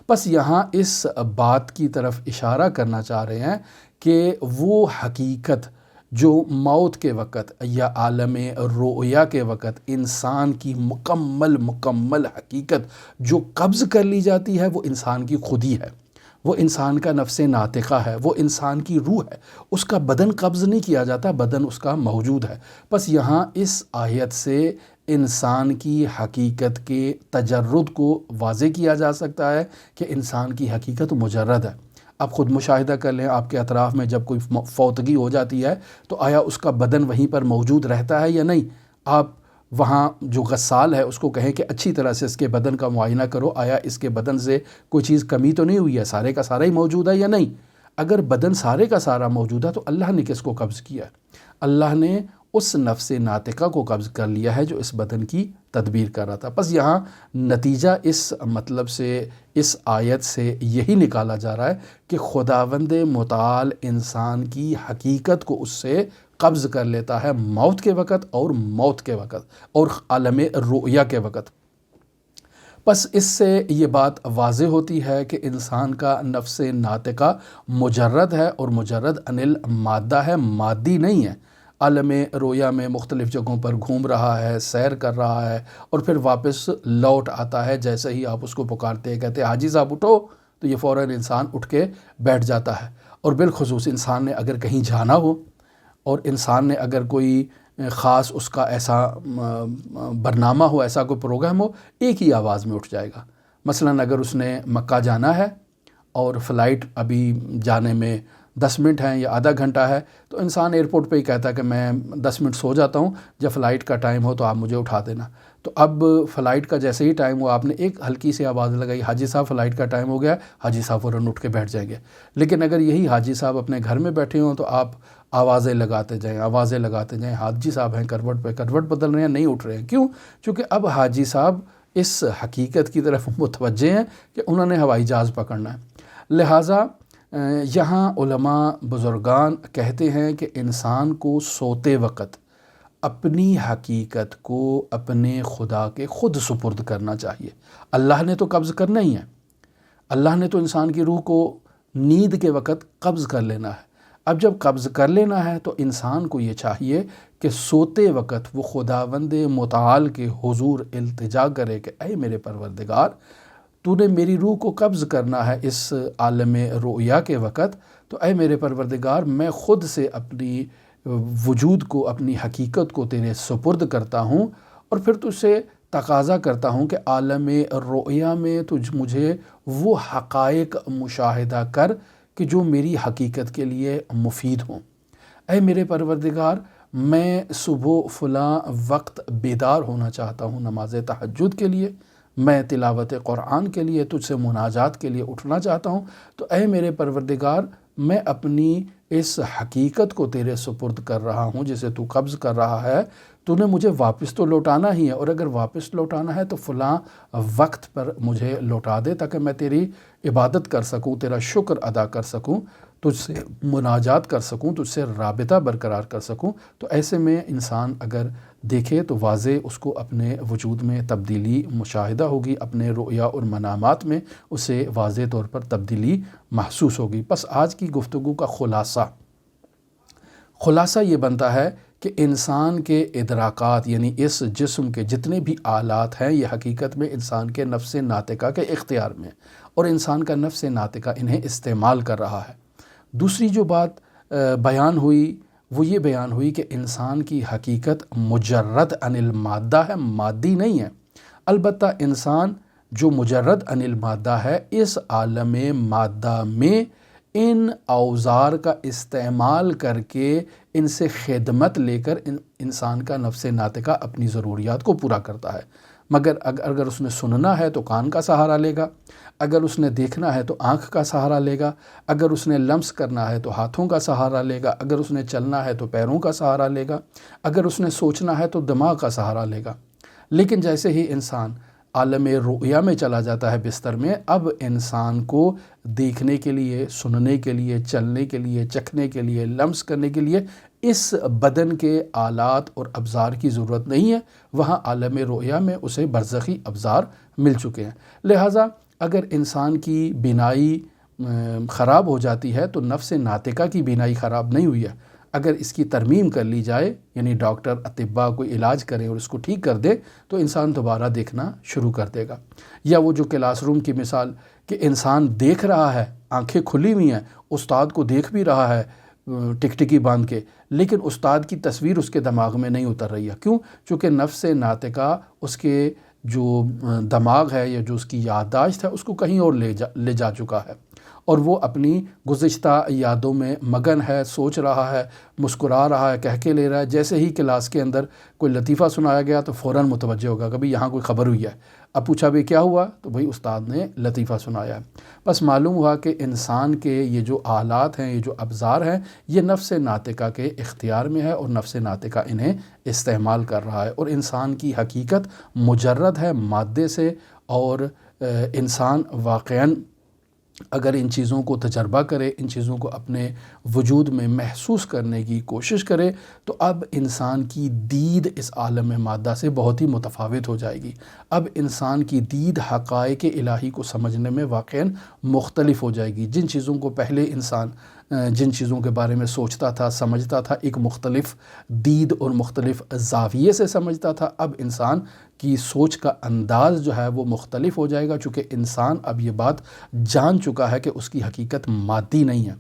بس یہاں اس بات کی طرف اشارہ کرنا چاہ رہے ہیں کہ وہ حقیقت جو موت کے وقت یا عالم رؤیا کے وقت انسان کی مکمل حقیقت جو قبض کر لی جاتی ہے وہ انسان کی خودی ہے، وہ انسان کا نفس ناطقہ ہے، وہ انسان کی روح ہے، اس کا بدن قبض نہیں کیا جاتا، بدن اس کا موجود ہے۔ بس یہاں اس آیت سے انسان کی حقیقت کے تجرد کو واضح کیا جا سکتا ہے کہ انسان کی حقیقت مجرد ہے۔ آپ خود مشاہدہ کر لیں، آپ کے اطراف میں جب کوئی فوتگی ہو جاتی ہے تو آیا اس کا بدن وہیں پر موجود رہتا ہے یا نہیں؟ آپ وہاں جو غسال ہے اس کو کہیں کہ اچھی طرح سے اس کے بدن کا معائنہ کرو، آیا اس کے بدن سے کوئی چیز کمی تو نہیں ہوئی ہے، سارے کا سارا ہی موجود ہے یا نہیں؟ اگر بدن سارے کا سارا موجود ہے تو اللہ نے کس کو قبض کیا ہے؟ اللہ نے اس نفس ناطقہ کو قبض کر لیا ہے جو اس بدن کی تدبیر کر رہا تھا۔ بس یہاں نتیجہ اس مطلب سے، اس آیت سے یہی نکالا جا رہا ہے کہ خداوند متعال انسان کی حقیقت کو اس سے قبض کر لیتا ہے موت کے وقت اور موت کے وقت اور عالم رؤیا کے وقت۔ بس اس سے یہ بات واضح ہوتی ہے کہ انسان کا نفس ناطقہ مجرد ہے، اور مجرد انل مادہ ہے، مادی نہیں ہے۔ عالم رویا میں مختلف جگہوں پر گھوم رہا ہے، سیر کر رہا ہے، اور پھر واپس لوٹ آتا ہے۔ جیسے ہی آپ اس کو پکارتے ہیں، کہتے ہیں حاجی صاحب اٹھو، تو یہ فوراً انسان اٹھ کے بیٹھ جاتا ہے۔ اور بالخصوص انسان نے اگر کہیں جانا ہو اور انسان نے اگر کوئی خاص اس کا ایسا برنامہ ہو، ایسا کوئی پروگرام ہو، ایک ہی آواز میں اٹھ جائے گا۔ مثلاً اگر اس نے مکہ جانا ہے اور فلائٹ ابھی جانے میں 10 منٹ ہیں یا آدھا گھنٹہ ہے، تو انسان ایئرپورٹ پہ ہی کہتا ہے کہ میں 10 منٹ سو جاتا ہوں، جب فلائٹ کا ٹائم ہو تو آپ مجھے اٹھا دینا۔ تو اب فلائٹ کا جیسے ہی ٹائم ہوا، آپ نے ایک ہلکی سی آواز لگائی، حاجی صاحب فلائٹ کا ٹائم ہو گیا، حاجی صاحب فوراً اٹھ کے بیٹھ جائیں گے۔ لیکن اگر یہی حاجی صاحب اپنے گھر میں بیٹھے ہوں تو آپ آوازیں لگاتے جائیں، حاجی صاحب ہیں کروٹ پہ، کروٹ بدل رہے ہیں، نہیں اٹھ رہے ہیں۔ کیوں؟ چونکہ اب حاجی صاحب اس حقیقت کی طرف متوجہ ہیں کہ انہوں نے ہوائی جہاز پکڑنا ہے۔ لہٰذا یہاں علماء بزرگان کہتے ہیں کہ انسان کو سوتے وقت اپنی حقیقت کو اپنے خدا کے خود سپرد کرنا چاہیے۔ اللہ نے تو قبض کرنا ہی ہے، اللہ نے تو انسان کی روح کو نیند کے وقت قبض کر لینا ہے۔ اب جب قبض کر لینا ہے تو انسان کو یہ چاہیے کہ سوتے وقت وہ خداوند متعال کے حضور التجا کرے کہ اے میرے پروردگار، تو نے میری روح کو قبض کرنا ہے اس عالم رؤیا کے وقت، تو اے میرے پروردگار میں خود سے اپنی وجود کو، اپنی حقیقت کو تیرے سپرد کرتا ہوں، اور پھر تجھ سے تقاضا کرتا ہوں کہ عالم رؤیا میں تجھ مجھے وہ حقائق مشاہدہ کر کہ جو میری حقیقت کے لیے مفید ہوں۔ اے میرے پروردگار، میں صبح فلاں وقت بیدار ہونا چاہتا ہوں نماز تہجد کے لیے، میں تلاوت قرآن کے لیے، تجھ سے مناجات کے لیے اٹھنا چاہتا ہوں، تو اے میرے پروردگار میں اپنی اس حقیقت کو تیرے سپرد کر رہا ہوں جسے تو قبض کر رہا ہے، تو نے مجھے واپس تو لوٹانا ہی ہے، اور اگر واپس لوٹانا ہے تو فلاں وقت پر مجھے لوٹا دے تاکہ میں تیری عبادت کر سکوں، تیرا شکر ادا کر سکوں، تجھ سے مناجات کر سکوں، تجھ سے رابطہ برقرار کر سکوں۔ تو ایسے میں انسان اگر دیکھے تو واضح اس کو اپنے وجود میں تبدیلی مشاہدہ ہوگی، اپنے رؤیا اور منامات میں اسے واضح طور پر تبدیلی محسوس ہوگی۔ بس آج کی گفتگو کا خلاصہ یہ بنتا ہے کہ انسان کے ادراکات، یعنی اس جسم کے جتنے بھی آلات ہیں، یہ حقیقت میں انسان کے نفس ناطقہ کے اختیار میں، اور انسان کا نفس ناطقہ انہیں استعمال کر رہا ہے۔ دوسری جو بات بیان ہوئی وہ یہ بیان ہوئی کہ انسان کی حقیقت مجرد عن المادہ ہے، مادی نہیں ہے۔ البتہ انسان جو مجرد عن المادہ ہے، اس عالم مادہ میں ان اوزار کا استعمال کر کے ان سے خدمت لے کر انسان کا نفس ناطقہ اپنی ضروریات کو پورا کرتا ہے۔ مگر اگر اس نے سننا ہے تو کان کا سہارا لے گا، اگر اس نے دیکھنا ہے تو آنکھ کا سہارا لے گا، اگر اس نے لمس کرنا ہے تو ہاتھوں کا سہارا لے گا، اگر اس نے چلنا ہے تو پیروں کا سہارا لے گا، اگر اس نے سوچنا ہے تو دماغ کا سہارا لے گا۔ لیکن جیسے ہی انسان عالم رؤیا میں چلا جاتا ہے بستر میں، اب انسان کو دیکھنے کے لیے، سننے کے لیے، چلنے کے لیے، چکھنے کے لیے، لمس کرنے کے لیے اس بدن کے آلات اور ابزار کی ضرورت نہیں ہے۔ وہاں عالم رؤیا میں اسے برزخی ابزار مل چکے ہیں۔ لہٰذا اگر انسان کی بینائی خراب ہو جاتی ہے تو نفس ناطقہ کی بینائی خراب نہیں ہوئی ہے۔ اگر اس کی ترمیم کر لی جائے، یعنی ڈاکٹر اطباء کوئی علاج کریں اور اس کو ٹھیک کر دے، تو انسان دوبارہ دیکھنا شروع کر دے گا۔ یا وہ جو کلاس روم کی مثال کہ انسان دیکھ رہا ہے، آنکھیں کھلی ہوئی ہیں، استاد کو دیکھ بھی رہا ہے ٹکٹکی باندھ کے، لیکن استاد کی تصویر اس کے دماغ میں نہیں اتر رہی ہے۔ کیوں؟ چونکہ نفس ناطقہ اس کے جو دماغ ہے یا جو اس کی یادداشت ہے اس کو کہیں اور لے جا چکا ہے، اور وہ اپنی گزشتہ یادوں میں مگن ہے، سوچ رہا ہے، مسکرا رہا ہے، کہہ کے لے رہا ہے۔ جیسے ہی کلاس کے اندر کوئی لطیفہ سنایا گیا تو فوراً متوجہ ہوگا کہ بھئی یہاں کوئی خبر ہوئی ہے۔ اب پوچھا بھی کیا ہوا، تو بھئی استاد نے لطیفہ سنایا ہے۔ بس معلوم ہوا کہ انسان کے یہ جو آلات ہیں، یہ جو ابزار ہیں، یہ نفس ناطقہ کے اختیار میں ہے، اور نفس ناطقہ انہیں استعمال کر رہا ہے، اور انسان کی حقیقت مجرد ہے مادے سے، اور انسان واقعاً اگر ان چیزوں کو تجربہ کرے، ان چیزوں کو اپنے وجود میں محسوس کرنے کی کوشش کرے، تو اب انسان کی دید اس عالم مادہ سے بہت ہی متفاوت ہو جائے گی۔ اب انسان کی دید حقائق الہی کو سمجھنے میں واقعاً مختلف ہو جائے گی۔ جن چیزوں کو پہلے انسان جن چیزوں کے بارے میں سوچتا تھا، سمجھتا تھا، ایک مختلف دید اور مختلف زاویے سے سمجھتا تھا، اب انسان کی سوچ کا انداز جو ہے وہ مختلف ہو جائے گا، چونکہ انسان اب یہ بات جان چکا ہے کہ اس کی حقیقت مادی نہیں ہے۔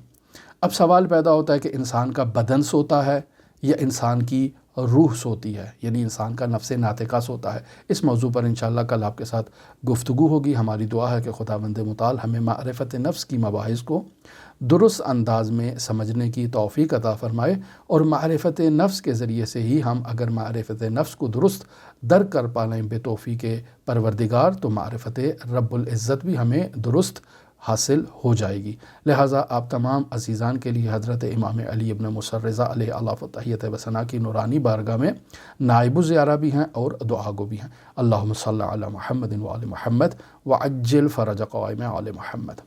اب سوال پیدا ہوتا ہے کہ انسان کا بدن سوتا ہے یا انسان کی روح سوتی ہے، یعنی انسان کا نفس ناطقہ سوتا ہے۔ اس موضوع پر انشاءاللہ کل آپ کے ساتھ گفتگو ہوگی۔ ہماری دعا ہے کہ خداوند متعال ہمیں معرفت نفس کی مباحث کو درست انداز میں سمجھنے کی توفیق عطا فرمائے، اور معرفت نفس کے ذریعے سے ہی ہم اگر معرفت نفس کو درست درک کر پالیں بے توفیق پروردگار، تو معرفت رب العزت بھی ہمیں درست حاصل ہو جائے گی۔ لہٰذا آپ تمام عزیزان کے لیے حضرت امام علی ابن موسیٰ رضا علیہ الاف و تحیت و ثنا کی نورانی بارگاہ میں نائب الزیارہ بھی ہیں اور دعا گو بھی ہیں۔ اللہم صلی علی محمد و آل محمد وعجل فرج قوائم آل محمد۔